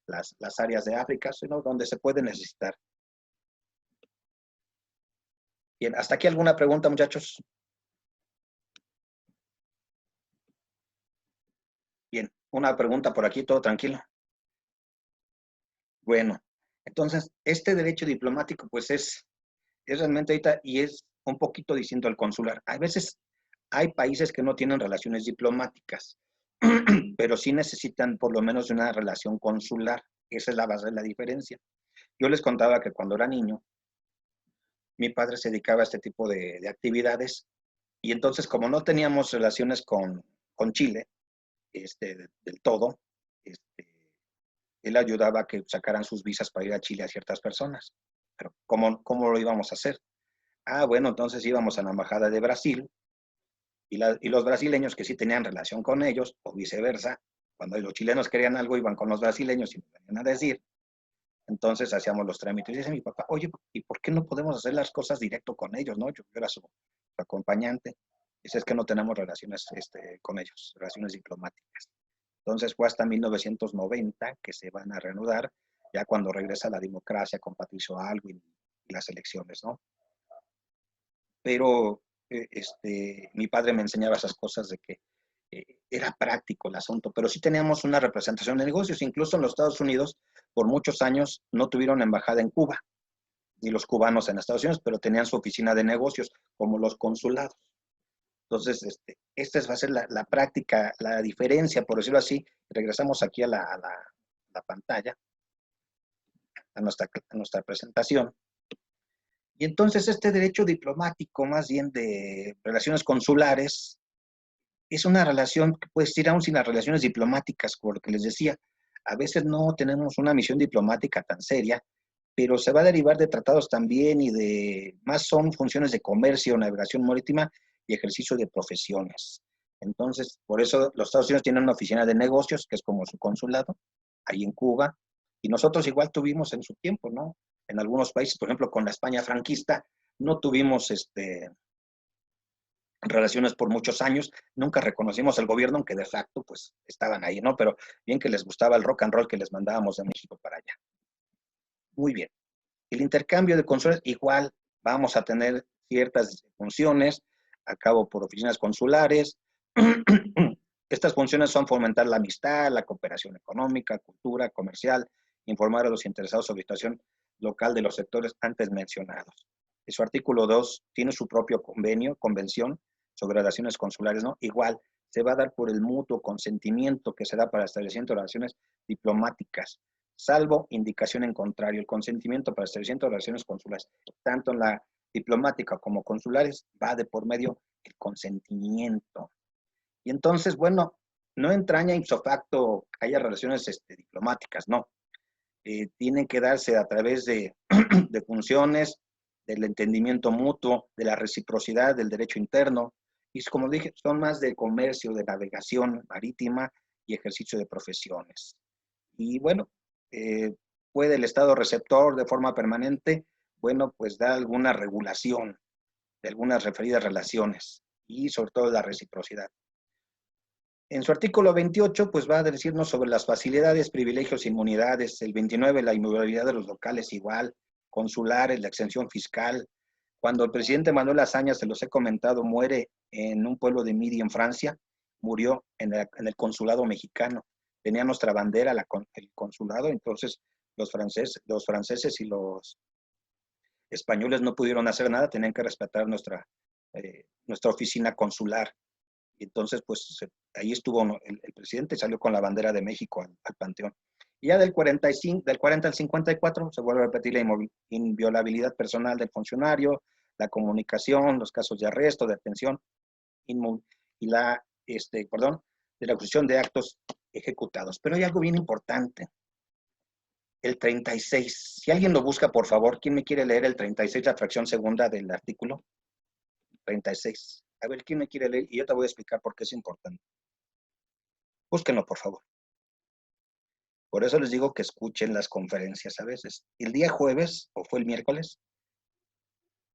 las áreas de África, sino donde se puede necesitar. Bien, hasta aquí alguna pregunta, muchachos. Bien, una pregunta por aquí, todo tranquilo. Bueno, entonces, este derecho diplomático, pues es realmente ahorita, y es un poquito distinto al consular. A veces hay países que no tienen relaciones diplomáticas, pero sí necesitan por lo menos una relación consular. Esa es la base de la diferencia. Yo les contaba que cuando era niño, mi padre se dedicaba a este tipo de actividades, y entonces como no teníamos relaciones con Chile, del todo, este, él ayudaba a que sacaran sus visas para ir a Chile a ciertas personas. Pero ¿cómo lo íbamos a hacer? Ah, bueno, entonces íbamos a la embajada de Brasil y los brasileños que sí tenían relación con ellos, o viceversa, cuando los chilenos querían algo, iban con los brasileños y nos venían a decir. Entonces hacíamos los trámites. Y dice mi papá, oye, ¿y por qué no podemos hacer las cosas directo con ellos? ¿No? Yo era su acompañante. Dice, es que no tenemos relaciones con ellos, relaciones diplomáticas. Entonces fue hasta 1990 que se van a reanudar, ya cuando regresa la democracia con Patricio Aylwin y las elecciones, ¿no? Pero mi padre me enseñaba esas cosas de que era práctico el asunto, pero sí teníamos una representación de negocios. Incluso en los Estados Unidos, por muchos años, no tuvieron embajada en Cuba, ni los cubanos en Estados Unidos, pero tenían su oficina de negocios, como los consulados. Entonces, esta va a ser la práctica, la diferencia, por decirlo así. Regresamos aquí a la pantalla, a nuestra presentación. Y entonces este derecho diplomático, más bien de relaciones consulares, es una relación que puede existir aún sin las relaciones diplomáticas, por lo que les decía. A veces no tenemos una misión diplomática tan seria, pero se va a derivar de tratados también y más son funciones de comercio, navegación marítima y ejercicio de profesiones. Entonces, por eso los Estados Unidos tienen una oficina de negocios, que es como su consulado, ahí en Cuba, y nosotros igual tuvimos en su tiempo, ¿no? En algunos países, por ejemplo, con la España franquista, no tuvimos relaciones por muchos años, nunca reconocimos el gobierno, aunque de facto pues estaban ahí, ¿no? Pero bien que les gustaba el rock and roll que les mandábamos de México para allá. Muy bien. El intercambio de consulares, igual vamos a tener ciertas funciones a cabo por oficinas consulares. Estas funciones son fomentar la amistad, la cooperación económica, cultura, comercial, informar a los interesados sobre la situación local de los sectores antes mencionados. En su artículo 2 tiene su propio convención sobre relaciones consulares, ¿no? Igual, se va a dar por el mutuo consentimiento que se da para establecimiento de relaciones diplomáticas, salvo indicación en contrario. El consentimiento para establecimiento de relaciones consulares, tanto en la diplomática como consulares, va de por medio el consentimiento. Y entonces, bueno, no entraña ipso facto que haya relaciones diplomáticas, no. Tienen que darse a través de, de funciones, del entendimiento mutuo, de la reciprocidad, del derecho interno. Y como dije, son más de comercio, de navegación marítima y ejercicio de profesiones. Y bueno, puede el Estado receptor de forma permanente, bueno, pues dar alguna regulación de algunas referidas relaciones y sobre todo la reciprocidad. En su artículo 28, pues va a decirnos sobre las facilidades, privilegios, inmunidades. El 29, la inmovilidad de los locales igual, consulares, la exención fiscal. Cuando el presidente Manuel Azaña, se los he comentado, muere en un pueblo de Midi, en Francia, murió en el consulado mexicano. Tenía nuestra bandera, el consulado, entonces los franceses y españoles no pudieron hacer nada, tenían que respetar nuestra oficina consular. Y entonces, pues, ahí estuvo el presidente, salió con la bandera de México al Panteón. Y ya del 40 al 54 se vuelve a repetir la inviolabilidad personal del funcionario, la comunicación, los casos de arresto, de detención, y la de la ejecución de actos ejecutados. Pero hay algo bien importante. El 36. Si alguien lo busca, por favor, ¿quién me quiere leer el 36, la fracción segunda del artículo? 36. A ver, ¿quién me quiere leer? Y yo te voy a explicar por qué es importante. Búsquenlo, por favor. Por eso les digo que escuchen las conferencias a veces. El día jueves, o fue el miércoles,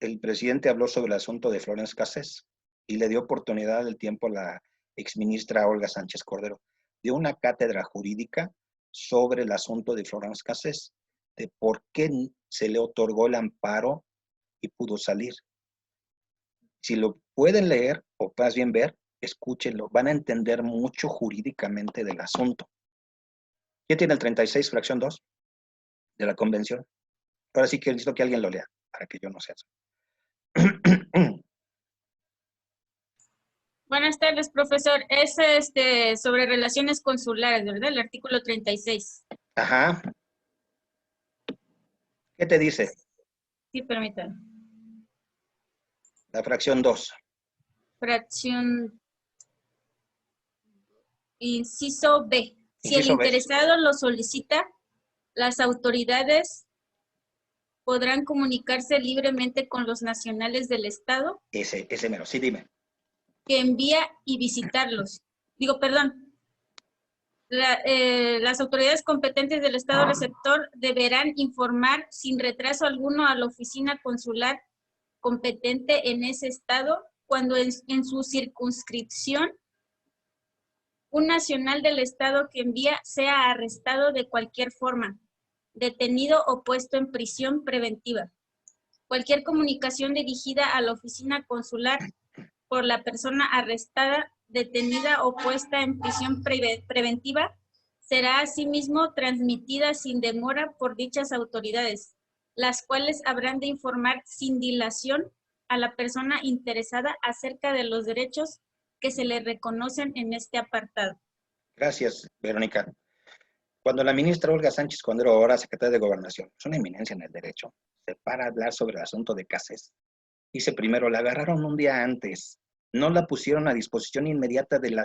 el presidente habló sobre el asunto de Florence Cassés y le dio oportunidad del tiempo a la exministra Olga Sánchez Cordero. Dio una cátedra jurídica sobre el asunto de Florence Cassés, de por qué se le otorgó el amparo y pudo salir. Si lo pueden leer, o más bien ver, escúchenlo. Van a entender mucho jurídicamente del asunto. ¿Qué tiene el 36, fracción 2 de la convención? Ahora sí que necesito que alguien lo lea, para que yo no sea eso. Buenas tardes, profesor. Es sobre relaciones consulares, ¿verdad? El artículo 36. Ajá. ¿Qué te dice? Sí, permítame. La fracción 2. Fracción inciso B. Si el Inciso B. interesado lo solicita, las autoridades podrán comunicarse libremente con los nacionales del Estado Ese mero, sí, dime. que envía y visitarlos. Las autoridades competentes del Estado receptor deberán informar sin retraso alguno a la oficina consular competente en ese Estado cuando en su circunscripción un nacional del Estado que envía sea arrestado de cualquier forma, detenido o puesto en prisión preventiva. Cualquier comunicación dirigida a la oficina consular por la persona arrestada, detenida o puesta en prisión preventiva será asimismo transmitida sin demora por dichas autoridades, las cuales habrán de informar sin dilación a la persona interesada acerca de los derechos que se le reconocen en este apartado. Gracias, Verónica. Cuando la ministra Olga Sánchez Cordero, ahora secretaria de Gobernación, es una eminencia en el derecho, se para a hablar sobre el asunto de Cassés. Dice primero, la agarraron un día antes, no la pusieron a disposición inmediata del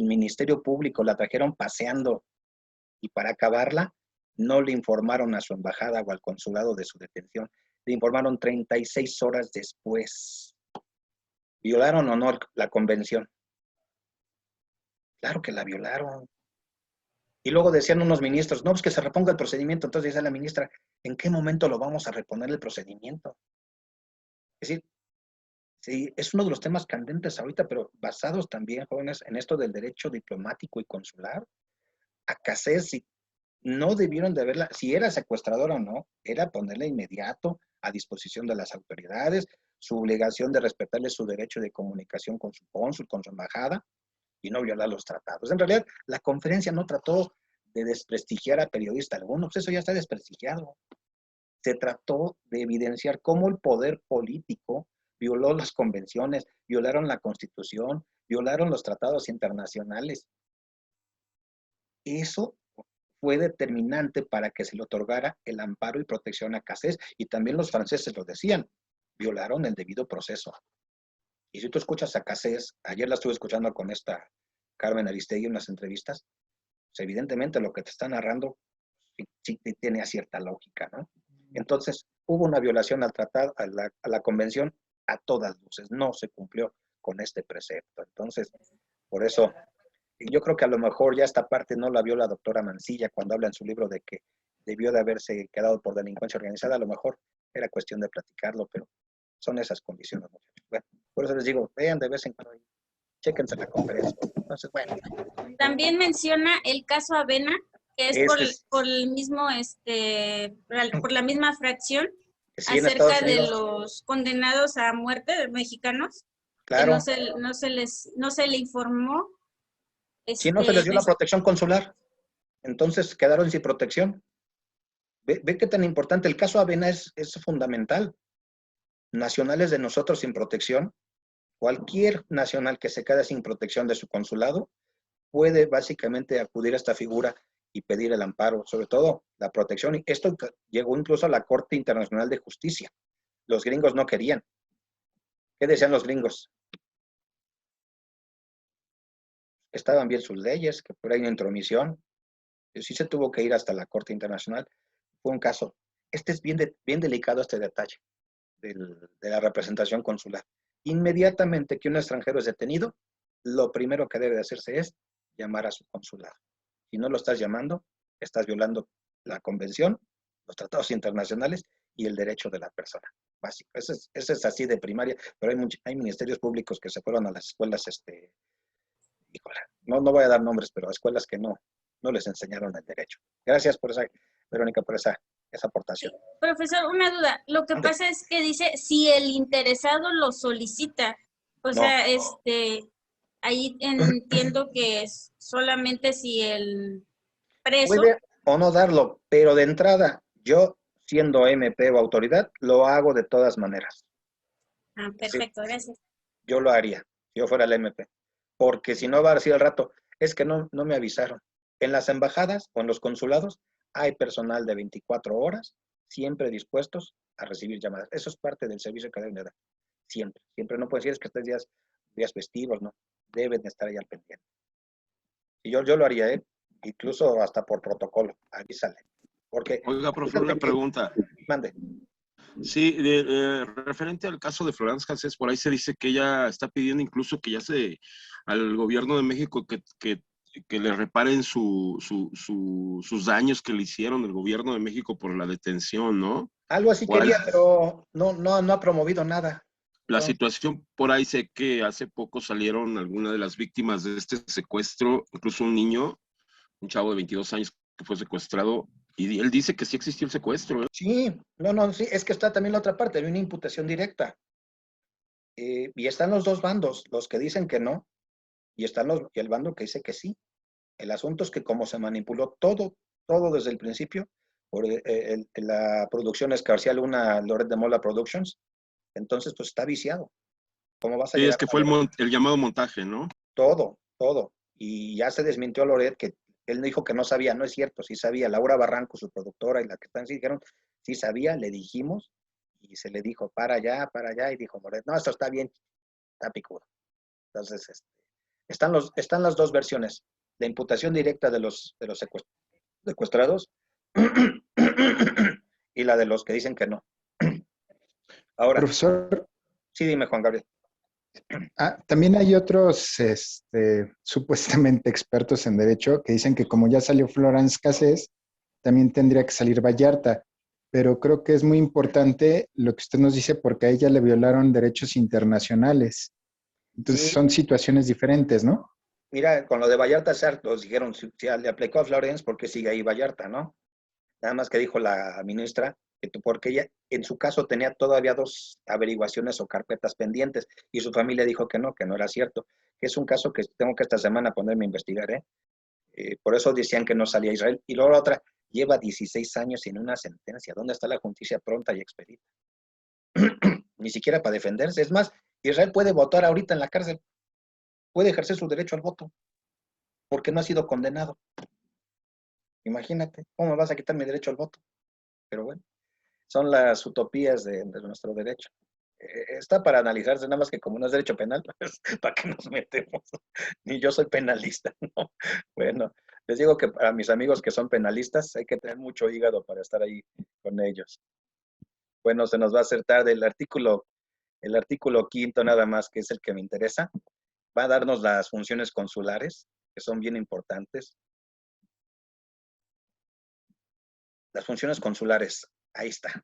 Ministerio Público, la trajeron paseando y para acabarla no le informaron a su embajada o al consulado de su detención, le informaron 36 horas después. ¿Violaron o no la convención? Claro que la violaron. Y luego decían unos ministros, no, pues que se reponga el procedimiento. Entonces dice la ministra, ¿en qué momento lo vamos a reponer el procedimiento? Es decir, sí, es uno de los temas candentes ahorita, pero basados también, jóvenes, en esto del derecho diplomático y consular. A Cassés, si no debieron de haberla, si era secuestradora o no, era ponerla inmediato a disposición de las autoridades, su obligación de respetarle su derecho de comunicación con su cónsul, con su embajada, y no violar los tratados. En realidad, la conferencia no trató de desprestigiar a periodista alguno, pues eso ya está desprestigiado. Se trató de evidenciar cómo el poder político violó las convenciones, violaron la Constitución, violaron los tratados internacionales. Eso fue determinante para que se le otorgara el amparo y protección a Cassés, y también los franceses lo decían, violaron el debido proceso. Y si tú escuchas a Cassés, ayer la estuve escuchando con esta Carmen Aristegui en unas entrevistas, pues evidentemente lo que te está narrando sí tiene cierta lógica, ¿no? Entonces, hubo una violación al tratado, a la convención, a todas luces, no se cumplió con este precepto. Entonces, por eso, yo creo que a lo mejor ya esta parte no la vio la doctora Mancilla cuando habla en su libro de que debió de haberse quedado por delincuencia organizada, a lo mejor era cuestión de platicarlo, pero son esas condiciones, muchachos. Bueno, por eso les digo, vean de vez en cuando, chéquense la conferencia. Entonces, bueno. También menciona el caso Avena, que es por el mismo, por la misma fracción, sí, acerca de los condenados a muerte de mexicanos, claro, que no se le informó. Si no se les dio la protección consular, entonces quedaron sin protección. Ve qué tan importante. El caso Avena es fundamental. Nacionales de nosotros sin protección, cualquier nacional que se quede sin protección de su consulado puede básicamente acudir a esta figura y pedir el amparo, sobre todo la protección. Y esto llegó incluso a la Corte Internacional de Justicia. Los gringos no querían. ¿Qué decían los gringos? Estaban bien sus leyes, que por ahí una intromisión. Sí se tuvo que ir hasta la Corte Internacional. Fue un caso. Este es bien delicado este detalle de la representación consular. Inmediatamente que un extranjero es detenido, lo primero que debe de hacerse es llamar a su consulado. Si no lo estás llamando, estás violando la convención, los tratados internacionales y el derecho de la persona. Básico. Ese es así de primaria, pero hay ministerios públicos que se fueron a las escuelas, híjole, no voy a dar nombres, pero a escuelas que no les enseñaron el derecho. Gracias por esa, Verónica, por esa aportación. Profesor, una duda. Lo que pasa es que dice, si el interesado lo solicita, o sea, ahí entiendo que es solamente si el preso... Puede o no darlo, pero de entrada, yo, siendo MP o autoridad, lo hago de todas maneras. Ah, perfecto, gracias. Yo lo haría, si yo fuera el MP. Porque si no va a decir al rato, es que no me avisaron. En las embajadas o en los consulados hay personal de 24 horas, siempre dispuestos a recibir llamadas. Eso es parte del servicio que deben de dar. Siempre. No puede decir es que estos días festivos, no. Deben de estar ahí al pendiente. Y yo lo haría, incluso hasta por protocolo. Aquí sale. Porque, oiga, profe, una pregunta. Mande. Sí, referente al caso de Florence Cassés, por ahí se dice que ella está pidiendo incluso que al gobierno de México que le reparen sus daños que le hicieron el gobierno de México por la detención, ¿no? Algo así quería, pero no ha promovido nada. La situación por ahí, sé que hace poco salieron algunas de las víctimas de este secuestro, incluso un niño, un chavo de 22 años que fue secuestrado, y él dice que sí existió el secuestro. Sí, sí, es que está también la otra parte, hay una imputación directa. Y están los dos bandos, los que dicen que no, y el bando que dice que sí. El asunto es que como se manipuló todo desde el principio, por la producción Escarcial, una Loret de Mola Productions, entonces pues está viciado. ¿Cómo vas a sí, es que fue el llamado montaje, ¿no? Todo. Y ya se desmintió Loret, que él dijo que no sabía, no es cierto, sí sabía. Laura Barranco, su productora, y la que están, sí dijeron, sí sabía, le dijimos, y se le dijo, para allá, y dijo Loret, no, esto está bien, está picudo. Entonces, están las dos versiones, la imputación directa de los secuestrados y la de los que dicen que no. Ahora, profesor, sí, dime, Juan Gabriel. También hay otros supuestamente expertos en derecho que dicen que como ya salió Florence Cassés, también tendría que salir Vallarta, pero creo que es muy importante lo que usted nos dice porque a ella le violaron derechos internacionales. Entonces Sí. Son situaciones diferentes, ¿no? Mira, con lo de Vallarta, nos dijeron, si le aplicó a Florence, ¿por qué sigue ahí Vallarta, no? Nada más que dijo la ministra, porque ella en su caso tenía todavía 2 averiguaciones o carpetas pendientes, y su familia dijo que no era cierto, que es un caso que tengo que esta semana ponerme a investigar, por eso decían que no salía Israel. Y luego la otra, lleva 16 años sin una sentencia. ¿Dónde está la justicia pronta y expedita? Ni siquiera para defenderse. Es más, Israel puede votar ahorita en la cárcel, puede ejercer su derecho al voto, porque no ha sido condenado. Imagínate, ¿cómo me vas a quitar mi derecho al voto? Pero bueno, son las utopías de nuestro derecho. Está para analizarse, nada más que como no es derecho penal, pues, ¿para qué nos metemos? Ni yo soy penalista, ¿no? Bueno, les digo que para mis amigos que son penalistas hay que tener mucho hígado para estar ahí con ellos. Bueno, se nos va a hacer tarde. El artículo 5º nada más, que es el que me interesa, va a darnos las funciones consulares, que son bien importantes. Las funciones consulares, ahí está.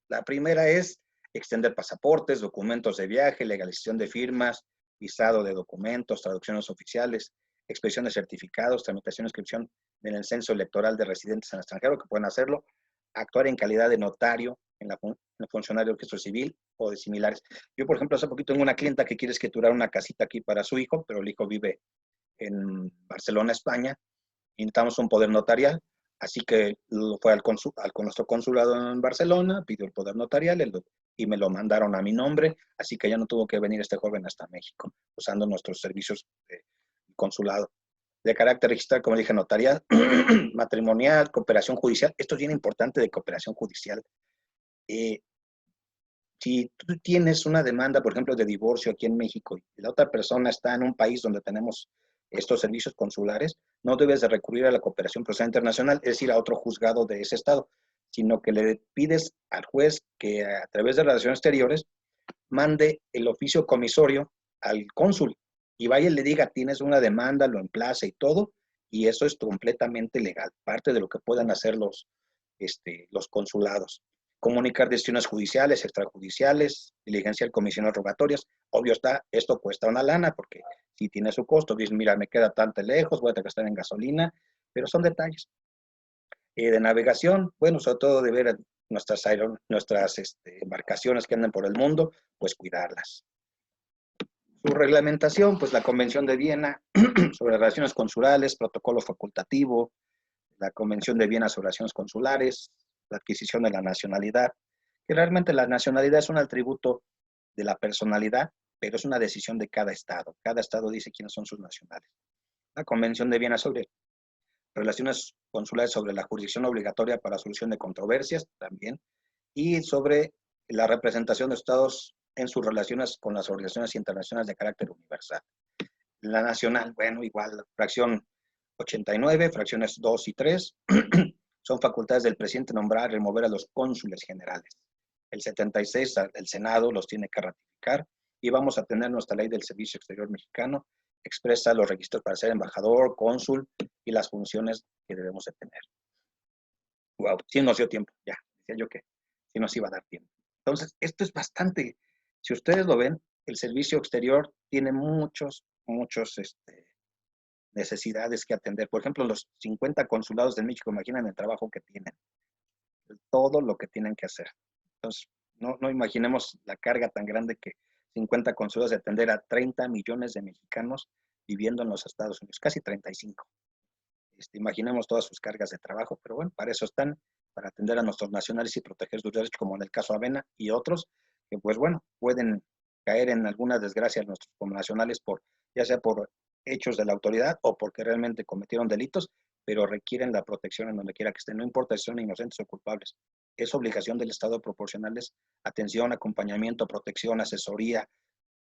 La primera es extender pasaportes, documentos de viaje, legalización de firmas, visado de documentos, traducciones oficiales, expedición de certificados, tramitación de inscripción en el censo electoral de residentes en el extranjero, que pueden hacerlo, actuar en calidad de notario en el funcionario del registro civil o de similares. Yo, por ejemplo, hace poquito tengo una clienta que quiere escriturar una casita aquí para su hijo, pero el hijo vive en Barcelona, España, y necesitamos un poder notarial. Así que fue al nuestro consulado en Barcelona, pidió el poder notarial y me lo mandaron a mi nombre, así que ya no tuvo que venir este joven hasta México, usando nuestros servicios de consulado. De carácter registral, como dije, notarial, matrimonial, cooperación judicial. Esto es bien importante de cooperación judicial. Si tú tienes una demanda, por ejemplo, de divorcio aquí en México y la otra persona está en un país donde tenemos estos servicios consulares, no debes de recurrir a la cooperación procesal internacional, es decir, a otro juzgado de ese estado, sino que le pides al juez que a través de Relaciones Exteriores mande el oficio comisorio al cónsul y vaya y le diga, tienes una demanda, lo emplace y todo, y eso es completamente legal, parte de lo que puedan hacer los consulados. Comunicar decisiones judiciales, extrajudiciales, diligenciar comisiones rogatorias. Obvio está, esto cuesta una lana porque si tiene su costo, dices, mira, me queda tanto lejos, voy a tener que estar en gasolina, pero son detalles. De navegación, bueno, sobre todo de ver nuestras embarcaciones que andan por el mundo, pues cuidarlas. Su reglamentación, pues la Convención de Viena sobre relaciones consulares, protocolo facultativo, la Convención de Viena sobre relaciones consulares, la adquisición de la nacionalidad, que realmente la nacionalidad es un atributo de la personalidad, pero es una decisión de cada estado. Cada estado dice quiénes son sus nacionales. La Convención de Viena sobre relaciones consulares, sobre la jurisdicción obligatoria para solución de controversias también, y sobre la representación de estados en sus relaciones con las organizaciones internacionales de carácter universal. La nacional, bueno, igual, fracción 89, fracciones 2 y 3, son facultades del presidente nombrar y remover a los cónsules generales. El 76, el Senado los tiene que ratificar, y vamos a tener nuestra ley del Servicio Exterior Mexicano, expresa los requisitos para ser embajador, cónsul y las funciones que debemos de tener. Wow, sí nos dio tiempo, ya, decía yo que sí nos iba a dar tiempo. Entonces, esto es bastante, si ustedes lo ven, el servicio exterior tiene muchos necesidades que atender. Por ejemplo, los 50 consulados de México, imaginen el trabajo que tienen, todo lo que tienen que hacer. Entonces, no imaginemos la carga tan grande que 50 consulados de atender a 30 millones de mexicanos viviendo en los Estados Unidos, casi 35. Imaginemos todas sus cargas de trabajo, pero bueno, para eso están, para atender a nuestros nacionales y proteger sus derechos, como en el caso Avena y otros, que pues bueno, pueden caer en alguna desgracia nuestros connacionales, ya sea por hechos de la autoridad o porque realmente cometieron delitos, pero requieren la protección en donde quiera que estén, no importa si son inocentes o culpables. Es obligación del Estado proporcionarles atención, acompañamiento, protección, asesoría,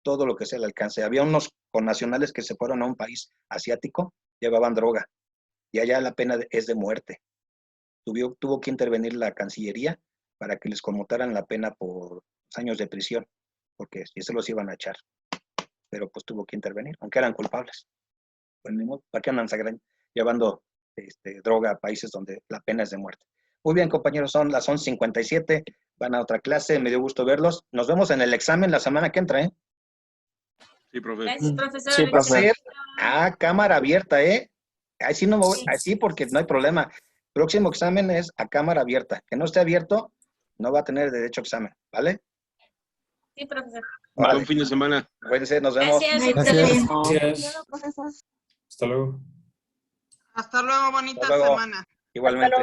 todo lo que sea al alcance. Había unos connacionales que se fueron a un país asiático, llevaban droga, y allá la pena es de muerte. Tuvo que intervenir la Cancillería para que les conmutaran la pena por años de prisión, porque si se los iban a echar. Pero pues tuvo que intervenir, aunque eran culpables. Pues ni modo, ¿para qué andan llevando droga a países donde la pena es de muerte? Muy bien, compañeros, son las 11:57, van a otra clase, me dio gusto verlos. Nos vemos en el examen la semana que entra, ¿eh? Sí, profe. Gracias, profesor. Sí, profe. Cámara abierta, ¿eh? Así no me voy, así porque no hay problema. Próximo examen es a cámara abierta. Que no esté abierto, no va a tener derecho a examen, ¿vale? Sí, profesor. Buen fin de semana. Cuídense, nos vemos. Gracias. Gracias. Gracias. Hasta luego. Hasta luego, bonita Hasta luego. semana. Igualmente.